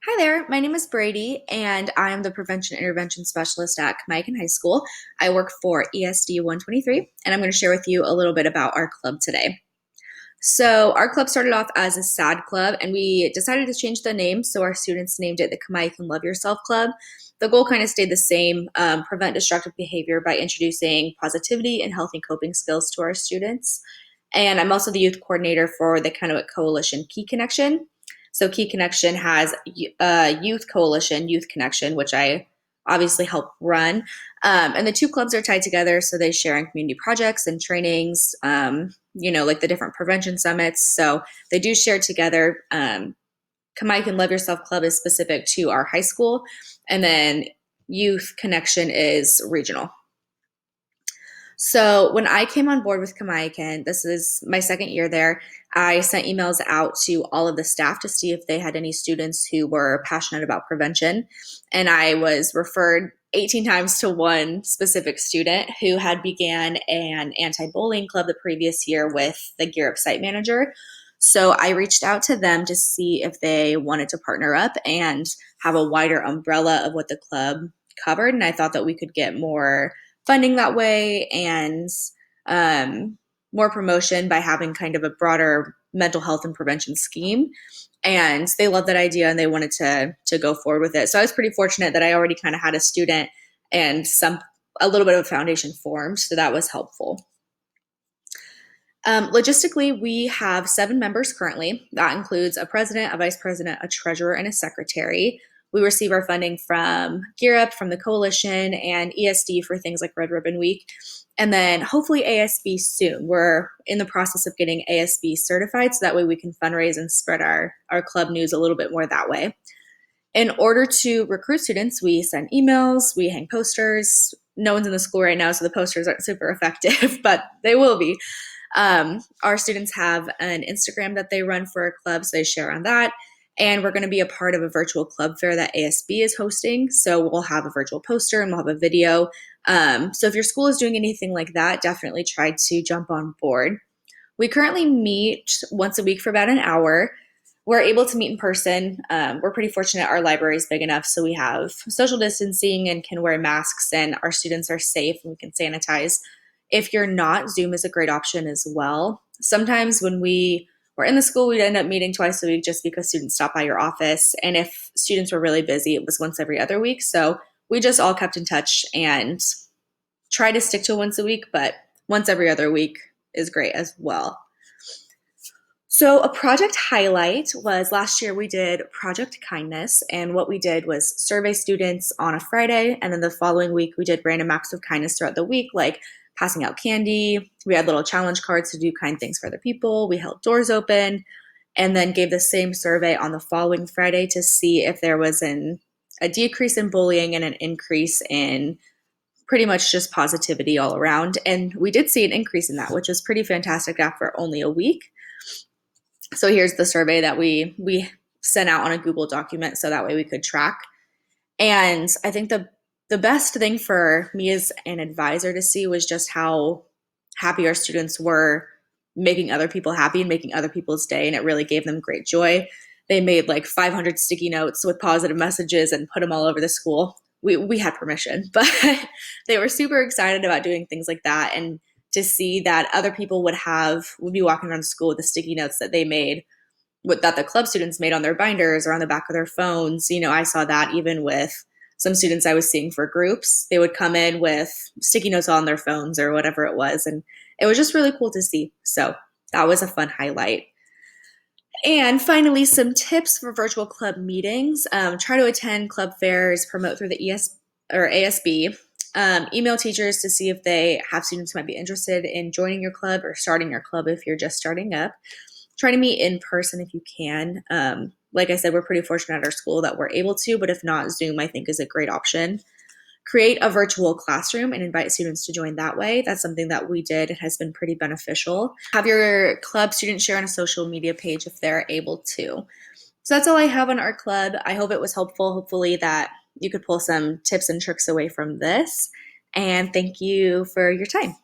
Hi there, my name is Brady, and I'm the Prevention Intervention Specialist at Kamiakan High School. I work for ESD 123, and I'm going to share with you a little bit about our club today. So, our club started off as a SAD club, and we decided to change the name, so our students named it the Kamiakan Love Yourself Club. The goal kind of stayed the same, prevent destructive behavior by introducing positivity and healthy coping skills to our students. And I'm also the youth coordinator for the Kennewit Coalition Key Connection. So Key Connection has a youth coalition, Youth Connection, which I obviously help run. And the two clubs are tied together, so they share in community projects and trainings, like the different prevention summits. So they do share together. Kamiakan Love Yourself Club is specific to our high school, and then Youth Connection is regional. So when I came on board with Kamiakan, this is my second year there, I sent emails out to all of the staff to see if they had any students who were passionate about prevention. And I was referred 18 times to one specific student who had began an anti-bullying club the previous year with the Gear Up site manager. So I reached out to them to see if they wanted to partner up and have a wider umbrella of what the club covered. And I thought that we could get more funding that way and more promotion by having kind of a broader mental health and prevention scheme. And they loved that idea and they wanted to go forward with it. So I was pretty fortunate that I already kind of had a student and a little bit of a foundation formed. So that was helpful. Logistically, we have 7 members currently. That includes a president, a vice president, a treasurer, and a secretary. We receive our funding from Gear Up, from the coalition, and ESD for things like Red Ribbon Week. And then hopefully ASB soon. We're in the process of getting ASB certified, so that way we can fundraise and spread our club news a little bit more that way. In order to recruit students, we send emails, we hang posters. No one's in the school right now, so the posters aren't super effective, but they will be. Our students have an Instagram that they run for our club, so they share on that. And we're going to be a part of a virtual club fair that ASB is hosting. So we'll have a virtual poster and we'll have a video. So if your school is doing anything like that, definitely try to jump on board. We currently meet once a week for about an hour. We're able to meet in person. We're pretty fortunate. Our library is big enough, so we have social distancing and can wear masks, and our students are safe and we can sanitize. If you're not, Zoom is a great option as well. Sometimes when we're in the school, we'd end up meeting twice a week just because students stop by your office. And if students were really busy, it was once every other week. So we just all kept in touch and try to stick to once a week, but once every other week is great as well. So a project highlight was last year we did Project Kindness, and what we did was survey students on a Friday, and then the following week we did random acts of kindness throughout the week, like passing out candy. We had little challenge cards to do kind things for other people. We held doors open, and then gave the same survey on the following Friday to see if there was a decrease in bullying and an increase in pretty much just positivity all around. And we did see an increase in that, which is pretty fantastic after only a week. So here's the survey that we sent out on a Google document so that way we could track. And I think the best thing for me as an advisor to see was just how happy our students were making other people happy and making other people's day. And it really gave them great joy. They made like 500 sticky notes with positive messages and put them all over the school. We had permission, but they were super excited about doing things like that. And to see that other people would be walking around school with the sticky notes that they made, that the club students made on their binders or on the back of their phones. I saw that even with some students I was seeing for groups. They would come in with sticky notes on their phones or whatever it was. And it was just really cool to see. So that was a fun highlight. And finally, some tips for virtual club meetings. Try to attend club fairs, promote through the ASB. Email teachers to see if they have students who might be interested in joining your club or starting your club if you're just starting up. Try to meet in person if you can. Like I said, we're pretty fortunate at our school that we're able to, but if not, Zoom I think is a great option. Create a virtual classroom and invite students to join that way. That's something that we did. It has been pretty beneficial. Have your club students share on a social media page if they're able to. So that's all I have on our club. I hope it was helpful. Hopefully that you could pull some tips and tricks away from this. And thank you for your time.